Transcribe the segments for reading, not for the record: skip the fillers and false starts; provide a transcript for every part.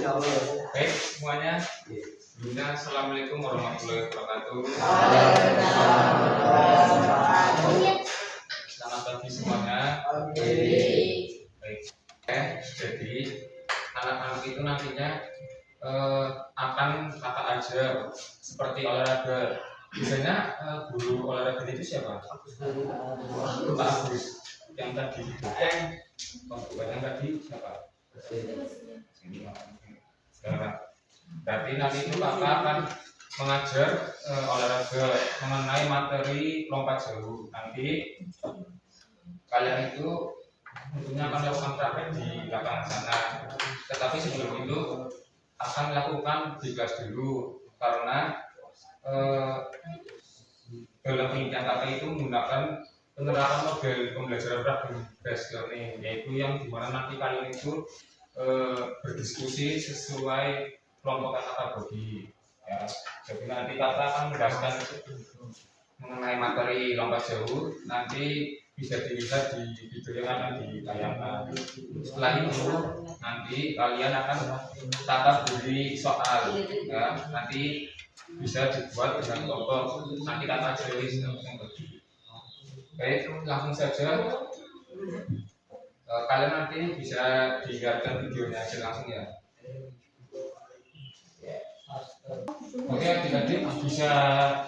Baik semuanya. Assalamualaikum warahmatullahi wabarakatuh. Selamat pagi semuanya. Baik. Jadi anak-anak itu nantinya akan kata ajar seperti olahraga. Biasanya guru olahraga itu siapa? Pak Agus. Yang tadi yang tadi siapa? Berarti nanti itu kakak akan mengajar olahraga mengenai materi lompat jauh. Nanti kalian itu tentunya akan melakukan praktek di lapangan sana. Tetapi sebelum itu akan melakukan di kelas dulu karena dalam penelitian kakak itu menggunakan penerapan model pembelajaran praktek learning, yaitu yang dimana nanti kalian itu berdiskusi sesuai kelompok kategori. Ya, jadi nanti kakak akan menjelaskan mengenai materi lompat jauh, nanti bisa dilihat di video yang akan ditayangkan. Setelah itu nanti kalian akan kakak beri soal, ya, nanti bisa dibuat dengan kelompok. Nanti kakak ajarin yang bagi. Baik, langsung saja. Kalian nanti bisa dilihatkan videonya aja langsung ya. Oke, adik-adik bisa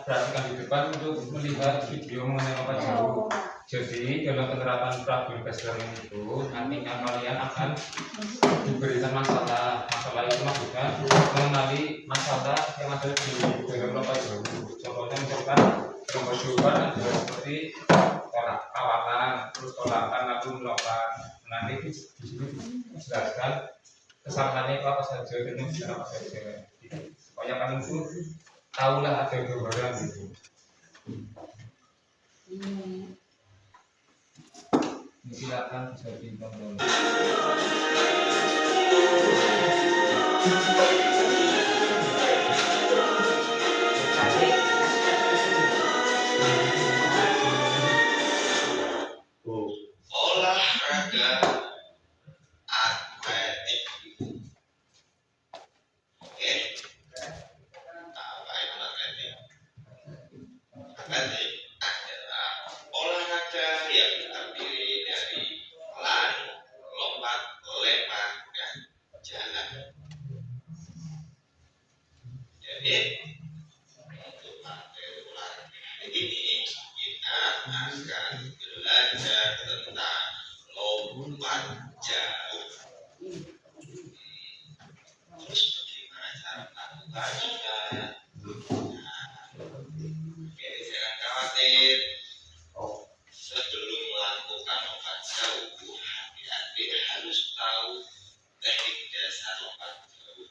perhatikan di depan untuk melihat video mengenai lompat jauh. Jadi dalam penerapan praktek learning itu nantinya kalian akan diberikan masalah. Masalah itu maksudnya mengenali masalah yang ada di dalam lompat jauh. Contohnya misalkan lompat jauh adalah seperti tolak kawanan, terus tolakan lalu melompat. Nanti di sini dijelaskan kesalahannya itu apa saja dan secara apa saja. Supaya kalian pun tahulah ada gambaran gitu. Silakan bisa ditonton. Olahraga atletik. Oke. Apa itu atletik? Atletik adalah olahraga yang terdiri dari lari, lompat, lempar, dan jalan. Jadi untuk materi olahraga ini kita akan belajar tentang lompat jauh. Terus bagaimana cara melakukannya? Oke, jangan khawatir. Sebelum melakukan lompat jauh, adik-adik harus tahu teknik dasar lompat jauh.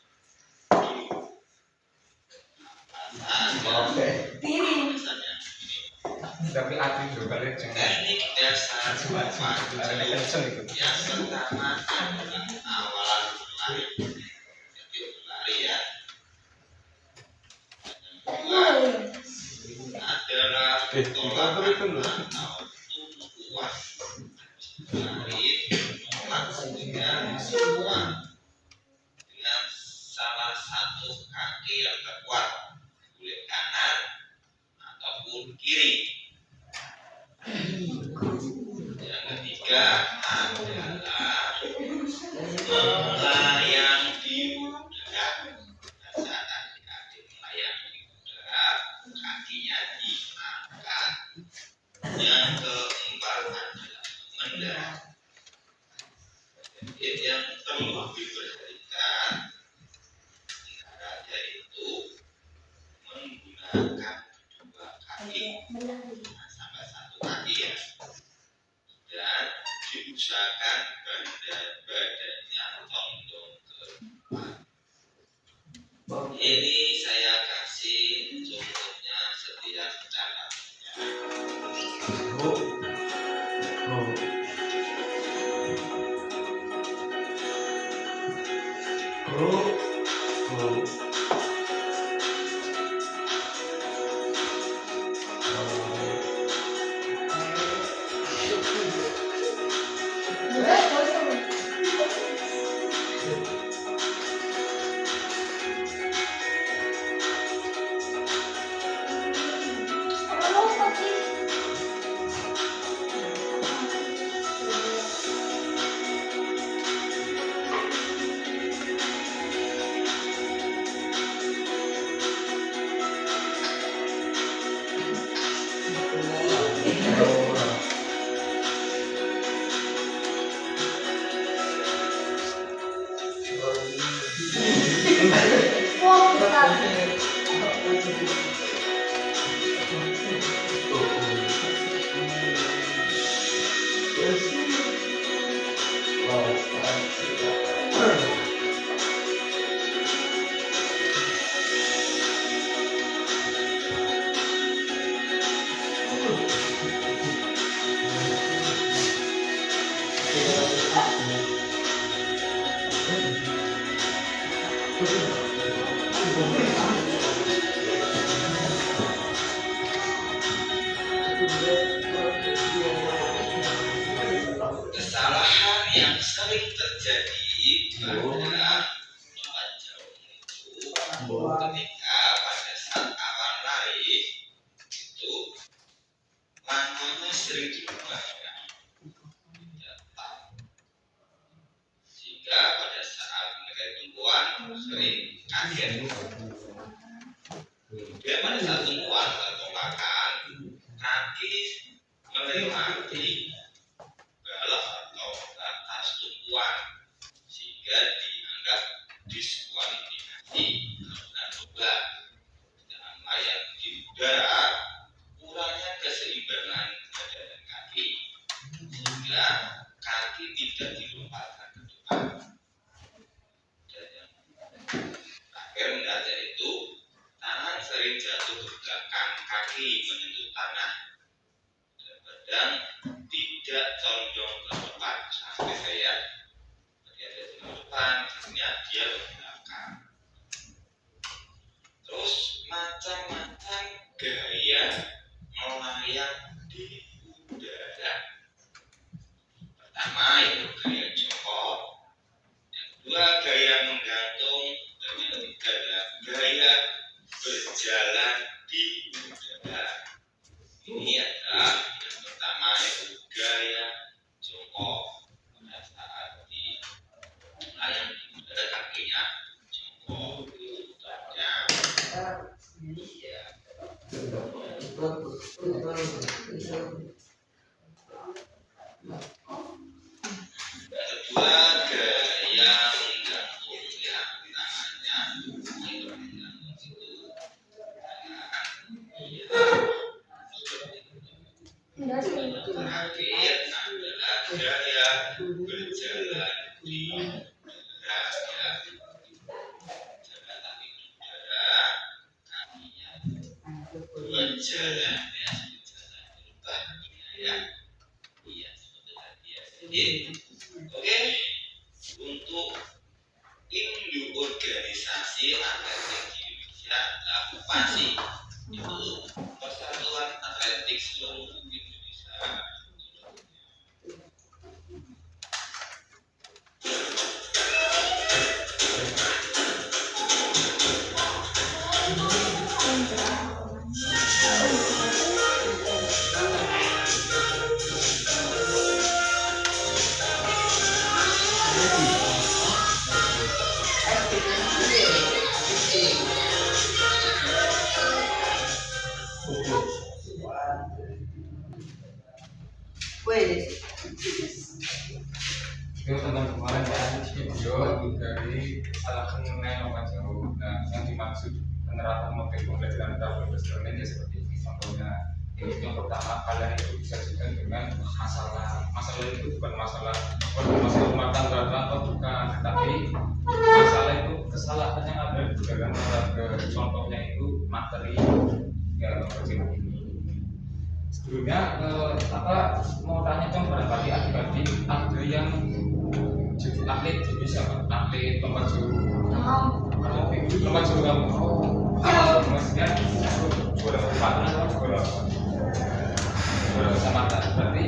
Tapi adik juga lihat teknik dasar lompat jauh yang pertama adalah awalan berlari. Jadi berlari ya. Yang kedua adalah tolakan atau tumpuan. Berlari menolak sehingga semua dengan salah satu kaki yang terkuat, boleh kanan ataupun kiri. Yang ketiga adalah melayang di udara. Saat adik-adik melayang di udara, kakinya diangkat. Yang keempat adalah mendarat. Jadi yang perlu diperhatikan mendarat yaitu menggunakan kedua kaki sampai satu kaki ya, dan diusahakan badannya condong ke depan. Ini saya kasih contohnya setiap caranya. Wah, betul. Kesalahan yang sering terjadi pada lompat jauh itu ketika pada saat awal lari itu langkahnya sering dirubah ya. Sehingga pada saat mereka tumpuan sering kaget. Kemudian pada saat tumpuan atau makan kaki melewati balok atau atas tumpuan sehingga dianggap diskualifikasi karena coba dengan layar di udara kurangnya keseimbangan badan dan kaki sehingga kaki tidak dilompatkan ke depan. Dan yang terakhir mendadak itu tangan sering jatuh ke belakang, kaki menyentuh tanah dan badan tidak condong ke depan sampai saya berada di depan, akhirnya dia ke belakang. Terus macam-macam gaya melayang di udara. Pertama itu gaya jongkok, yang kedua gaya menggantung, dan yang ketiga adalah gaya berjalan di udara. Ini adalah yang pertama yaitu gaya jongkok. Pada saat di layang di udara kakinya jongkok itu tanda. Iya. Yang kedua gaya menggantung ya tangannya itu menggantung situ. Terakhir adalah gaya berjalan di udara ya. Jalan kaki di udara, kakinya berjalan ya, berjalan berubah ya. Iya seperti tadi ya. Jadi oke, untuk induk organisasi atletik di Indonesia adalah PASI, itu Persatuan Atletik Seluruh Indonesia. Itu tentang kemarin ada video dari salah mengenai lompat jauh. Nah, yang dimaksud penerapan model pembelajaran double learning ya seperti ini. Contohnya, ini yang pertama kalian itu disajikan dengan masalah itu bukan masalah rumah tangga atau bukan, tetapi masalah itu kesalahan yang ada di dalam olahraga. Contohnya itu materi yang kecil ini. Sebelumnya mau tanya dong barangkali adik-adik ada yang jadi atlet di Indonesia, atlet lompat jauh. Lompat jauh kamu? Maksudnya juara empat atau juara kecamatan. Berarti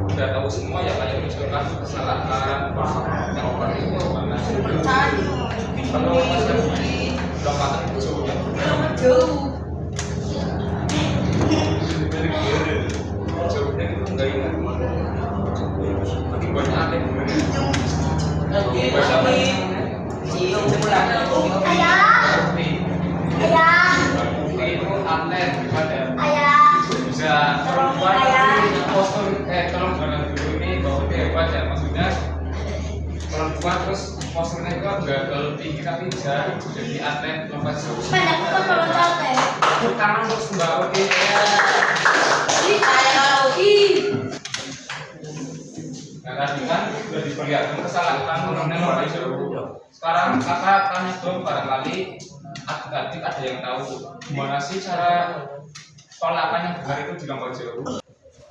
udah tahu semua ya kayak menunjukkan kesalahan yang seperti itu karena kalau lompatan jauh ya. Jauh. Jauhnya itu enggak ingat. Tapi banyak atlet itu atlet bisa kalau jalan dulu ini bahwa dia hebat ya, maksudnya perempuan terus posturnya itu gagal tinggi tapi bisa jadi atlet lompat jauh. Banyak kan kalau capek. Karena untuk sembako Ih, ayo, ih. Nah tadi kan sudah diperlihatkan kesalahan mengenai lompat jauh. Sekarang kakak tanya dong, barangkali adik-adik ada yang tahu gimana sih cara polakan yang benar itu di lompat jauh.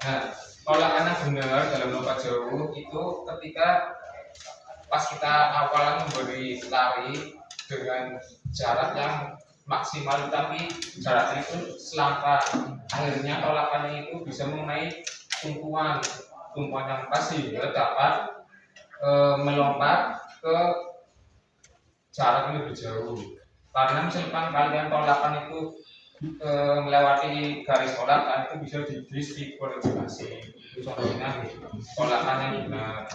Nah, polakan yang benar dalam lompat jauh itu ketika pas kita awalan memberi lari dengan jarak yang maksimal tapi jaraknya itu selangkah, akhirnya polakannya itu bisa mengenai tumpuan yang pas sehingga dapat melompat ke jarak yang lebih jauh. Karena misalkan kalian tolakan itu melewati garis tolakan itu bisa didiskualifikasi. Itu contohnya tolakan yang benar.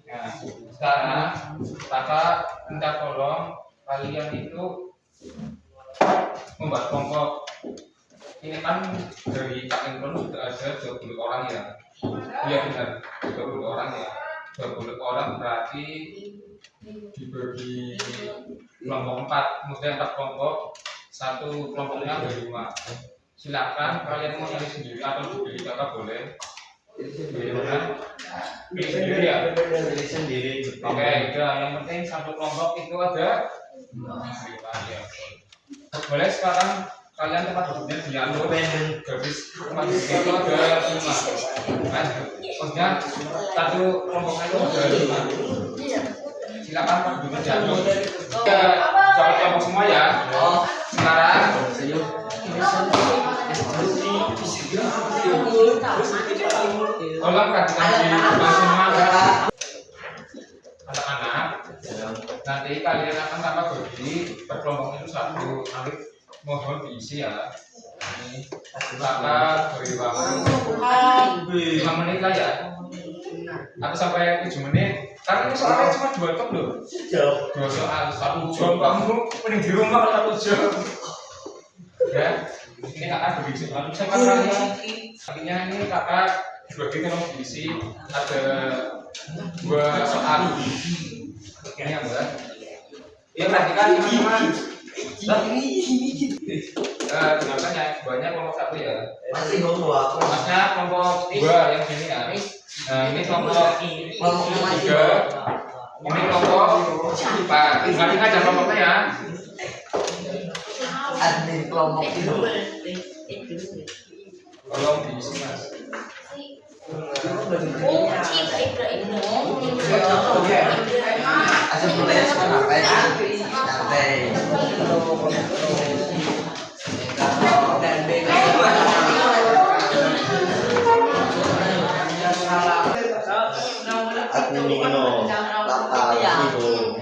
Nah, sekarang kakak minta tolong kalian itu membuat kelompok. Ini kan dari Kak Imron sudah ada 20 orang ya. Iya benar, 20 orang ya. 20 orang berarti dibagi kelompok 4, maksudnya 4 kelompok, satu kelompoknya ada 5. Silakan kalian mau nyari sendiri atau dipilih kakak boleh. Pilih sendiri ya. Pilih sendiri. Oke, udah. Yang penting satu kelompok itu ada 5 ya. Boleh sekarang kalian tempat duduknya diatur garis tempat duduknya itu ada 5. Kan? Maksudnya satu kelompoknya itu ada 5. Silakan tempat duduknya diatur. Ya, dapat kelompok semua ya. Sekarang tolong perhatikan di depan semua anak-anak. Nanti kalian akan tambah bagi per kelompok itu 1. Nanti mohon diisi ya. Ini kakak beri waktu 5 menit lah ya. Atau sampai 7 menit. Karena ini soalnya cuma 2 top loh. 2 soal 1 jam. Kamu mending di rumah kalau 1 jam. Ya, ini kakak beri siapa kalian? Artinya ini kakak bagi tolong diisi ada 2 soal. Ini yang berat. Ya perhatikan teman-teman. Dengarkan ya, banyak kelompok 1 ya. Masih ngomong aku. Maksudnya kelompok 2 yang sini ya. Nah ini kelompok 3. Ini kelompok 4. Ingat aja kelompoknya ya. Admin kelompok itu. Tolong diisi mas. Asal boleh sekarang apa ya? Santai. Admin itu lapar itu.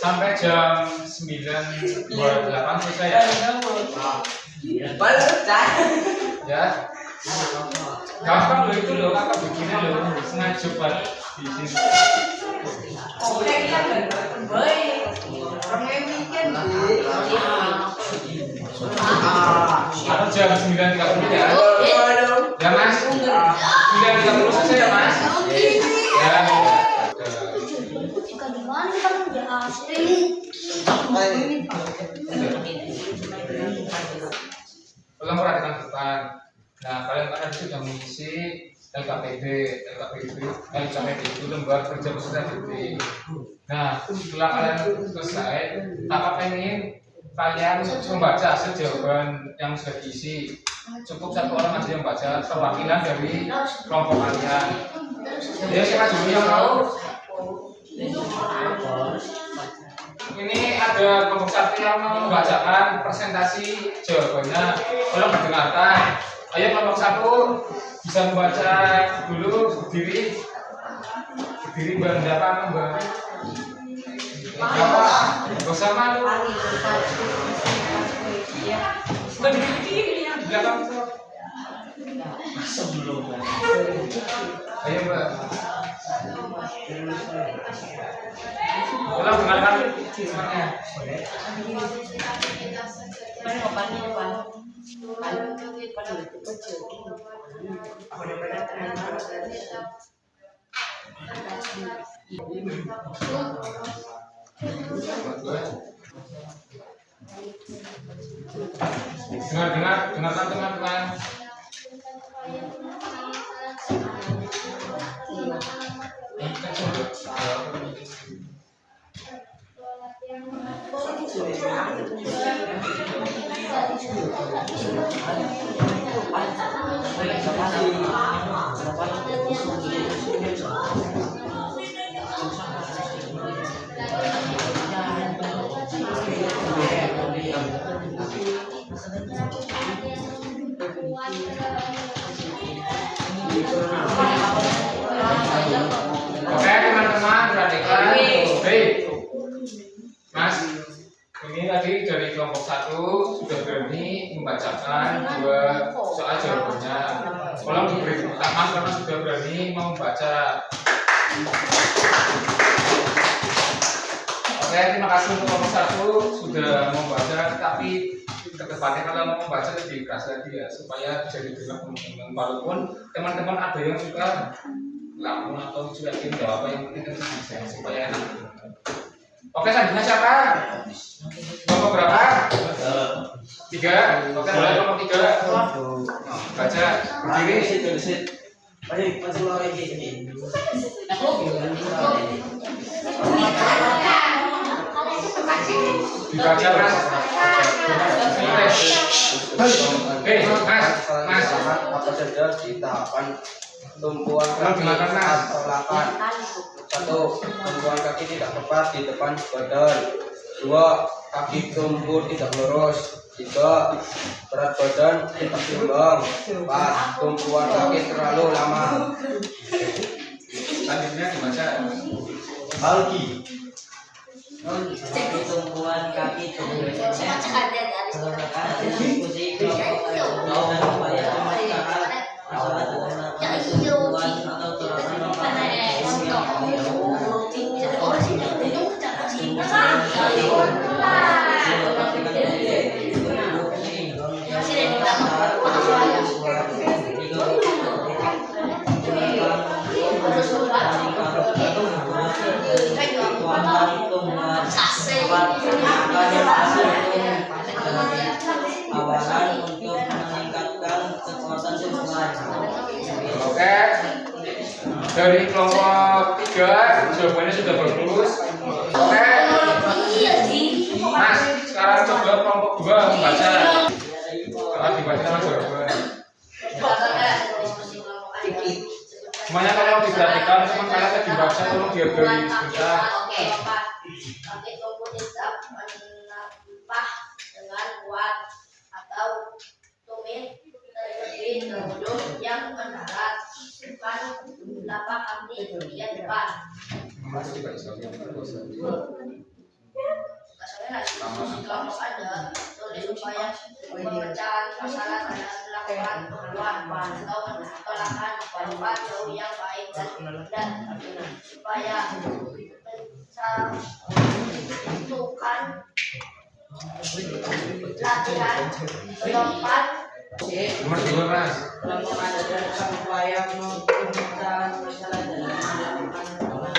Sampai jam 9.28 selesai ya. Ya. Gampang loh itu loh, kakak begini loh, sengaja buat di sini. Atau jam 9.30 ya. Ya mas, 9.30 selesai ya mas. Ya. Tolong perhatikan depan. Nah, kalian kan sudah mengisi LKPD itu lembar kerja peserta didik. Nah, setelah kalian selesai, kakak pengen kalian membaca hasil jawaban yang sudah diisi. Cukup 1 orang aja yang baca perwakilan dari kelompok kalian. Ya, siapa dulu yang mau? Ini ada kelompok 1 yang mau membacakan presentasi jawabannya. Tolong didengarkan. Ayo kelompok 1 bisa membaca dulu, berdiri mbak, apa mbak? Gak usah malu. Berdiri di belakang tuh. Sebelum. Ayo mbak. Tolong dengarkan semuanya. Dengarkan teman-teman. Oke teman-teman, perhatikan. Baik, Mas. Ini tadi dari kelompok 1 sudah berani membacakan 2 soal jawabannya. Tolong diberi tepuk tangan karena sudah berani membaca. Oke, terima kasih untuk kelompok 1 sudah membaca, tapi kedepannya kalau mau membaca lebih keras lagi ya, supaya bisa didengar teman-teman. Walaupun teman-teman ada yang suka lamun atau cuekin jawab, yang penting kan bisa supaya enak. Oke, selanjutnya siapa? Kelompok berapa? 3. Oke, mulai kelompok 3. Baca berdiri. Dibaca Mas. Oke, Mas. Apa saja di tahapan tumpuan kaki Dengarkan, Mas. atau lakan? 1. Tumpuan kaki tidak tepat di depan badan. 2. Kaki tumbuh tidak lurus. 3. Berat badan tidak seimbang. 4. Tumpuan kaki terlalu lama. Selanjutnya dibaca. Alki. Tumpuan kaki tumbuh diskusi kelompok dan upaya pemaksaan masalah menggunakan tumpuan atau terapan awalan untuk meningkatkan kekuatan tumbuhan. Oke, dari kelompok 3 jawabannya sudah bagus. Oke, Mas, sekarang coba kelompok 2 membaca. Kalau dibaca sama jawaban. Semuanya kalian diperhatikan, teman kalian dibaca, tolong dihargai sebentar. Kaki tumbuh tidak menapah dengan kuat atau tumit terlebih dahulu yang mendarat, bukan telapak kaki bagian depan. Masalahnya lagi kelompok ada tulis supaya pemecahan masalah dalam melakukan perubahan atau menolakkan perubahan jauh yang baik dan supaya menentukan latihan kelompok. Nomor 2, Mas. Kelompok ada dalam upaya pemecahan masalah dalam melakukan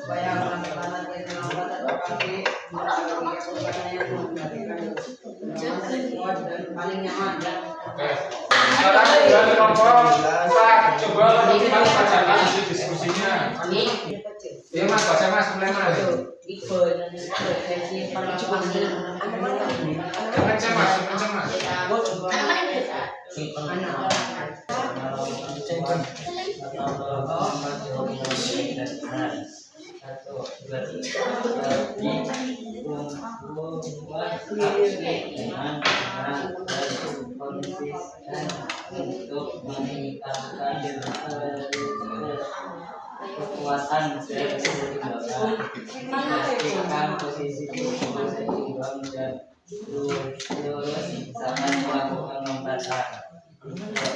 supaya melakukan latihan kelompok atau kaki dan paling nyaman. Oke. Sekarang dua kelompok 4. Coba teman-teman bacakan hasil diskusinya. Iya Mas, baca Mas, mulai Mas. Kencang Mas, kencang Mas. Untuk meningkatkan kekuatan dan keseimbangan, memastikan posisi tubuh seimbang dan lurus saat melakukan lompatan.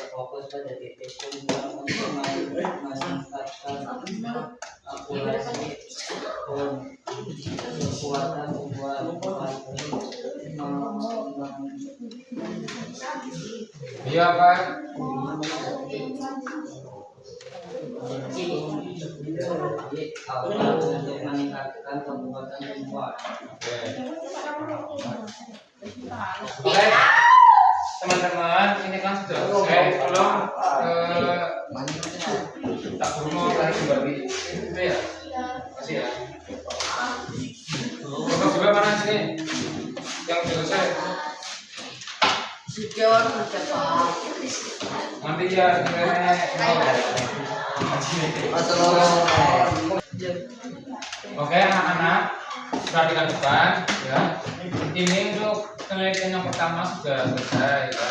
Fokus pada titik tujuan untuk meningkatkan akurasi kekuatan tubuh. Iya Pak. untuk meningkatkan kekuatan membuat. Oke, teman-teman, ini kan sudah selesai. Tolong tak mau tarik kembali itu ya. Kasih ya. Foto juga mana sini? Yang sudah selesai. Nanti ya, oke anak-anak, perhatikan depan ya. Ini untuk penelitian yang pertama sudah selesai ya.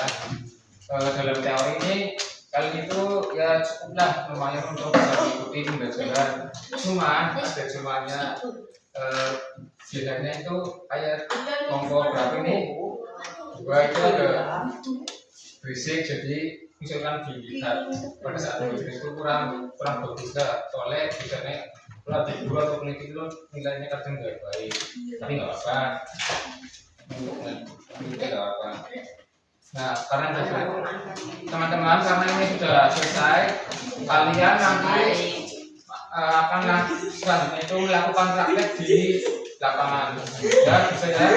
Dalam teori ini kali itu ya cukuplah lumayan untuk bisa mengikuti pembelajaran. Cuman ada cumannya, biasanya itu kayak kelompok berapa ini? Dua itu ada berisik, jadi misalkan dilihat pada saat belajar itu kurang bagus lah, soalnya biasanya kalau di guru atau peneliti itu nilainya kadang nggak baik, tapi nggak apa-apa, nggak apa-apa. Nah, karena teman-teman, karena ini sudah selesai, kalian nanti akan selanjutnya itu melakukan praktek di lapangan. Ya, bisa ya.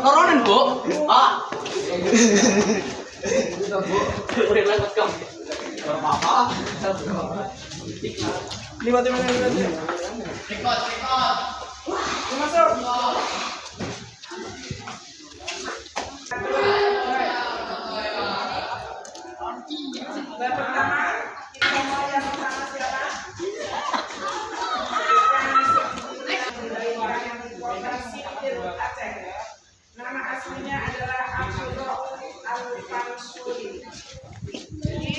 Koronan bu, ah. Lima. Nama aslinya adalah Abdullah Al-Fansuri. Jadi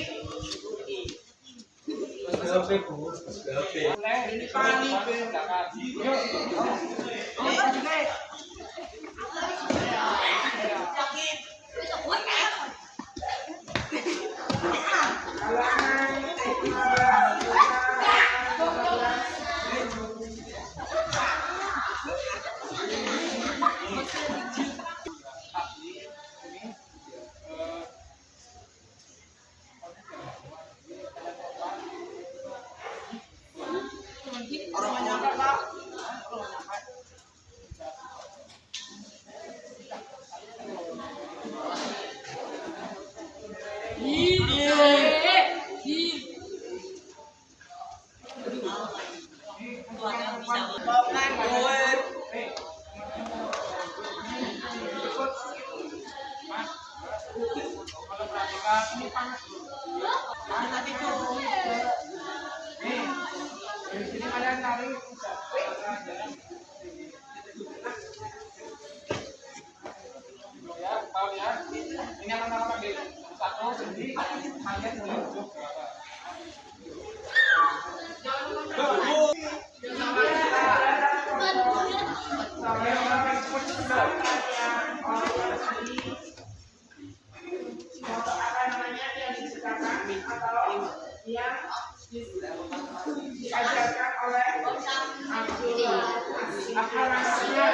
Jadi kalian cari ya, tahu ya. Ini anak-anak di satu, jadi kalian menunjuk berapa? Yang diajarkan oleh Abdullah. Apa namanya?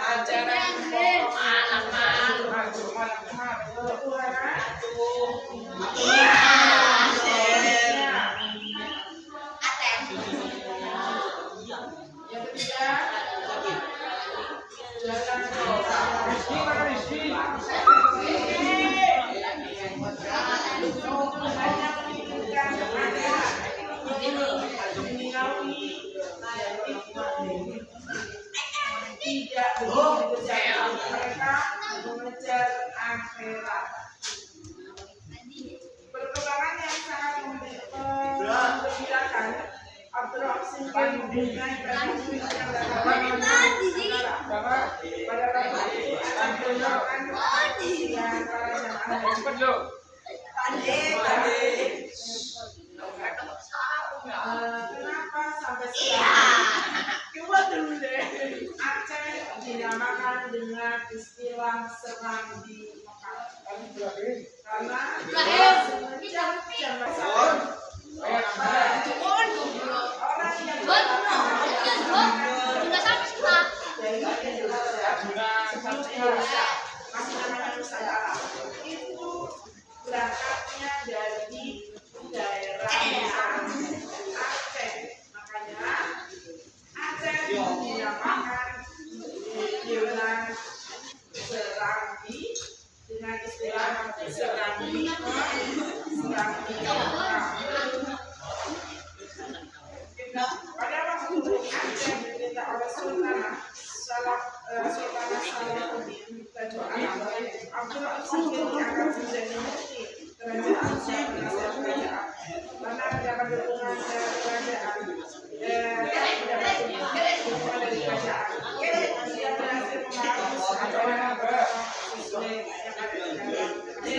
Ajaran yang ketiga, jalan Rizki mana Rizki? Tidak begitu mereka mengejar akhirat. Perkembangan yang sangat menggembirakan Abdullah simpan dengan tradisi yang pada Abdullah dengan para jamaah cepat lo. Kenapa sampai sekarang? Coba dulu deh. Aceh dinamakan dengan istilah serang di Mekah. Karena semenjak zaman orang yang masih namanya Nusantara itu berangkatnya dari daerah Aceh. Makanya Aceh dinamakan dengan Serambi dengan istilah Serambi. Pada waktu Aceh diperintah oleh Sultanah Salahuddin Abdullah Al-Singkil dianggap menjadi mufti kerajaan penasihat kerajaan karena mendapat dukungan dari kerajaan dia berhasil menghapus ajaran Islam yang ada di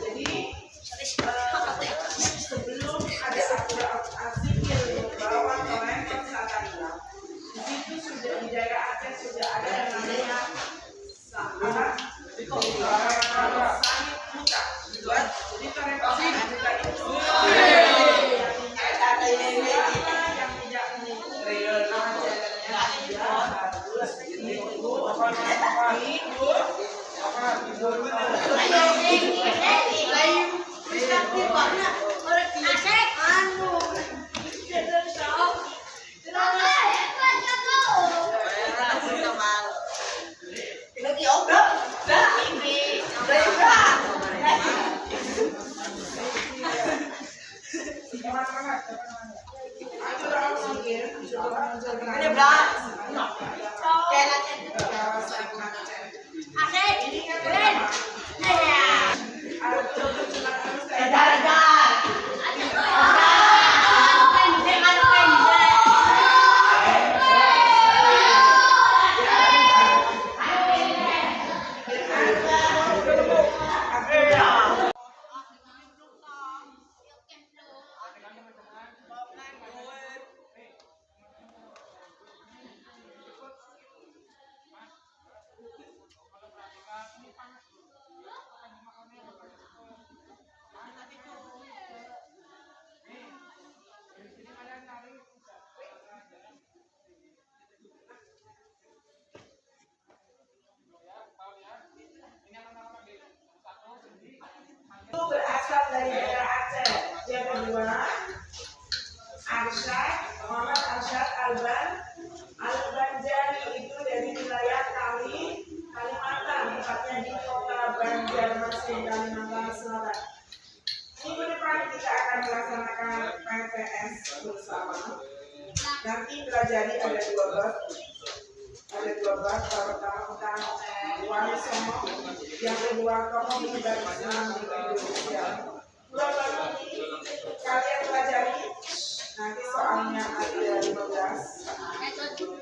jadi sebelum ada Abdullah Al-Singkil membawa Toledo saat itu, di situ sudah di daerah Aceh sudah ada yang namanya Sahabat Sahib Muka. Jadi Toledo Sahib Muka itu yang tidak mengikuti ajarannya dia harus berasal dari daerah Aceh. Yang kedua, Arsyad, Muhammad Arsyad Al-Banjari itu dari wilayah Kalimantan, tepatnya di kota Banjarmasin, Kalimantan Selatan. PPS bersama. Nanti pelajari ada dua bab. Pertama tentang wali songo, yang kedua tokoh militer Islam di Indonesia. Dua bab ini kalian pelajari. Nanti soalnya ada 15.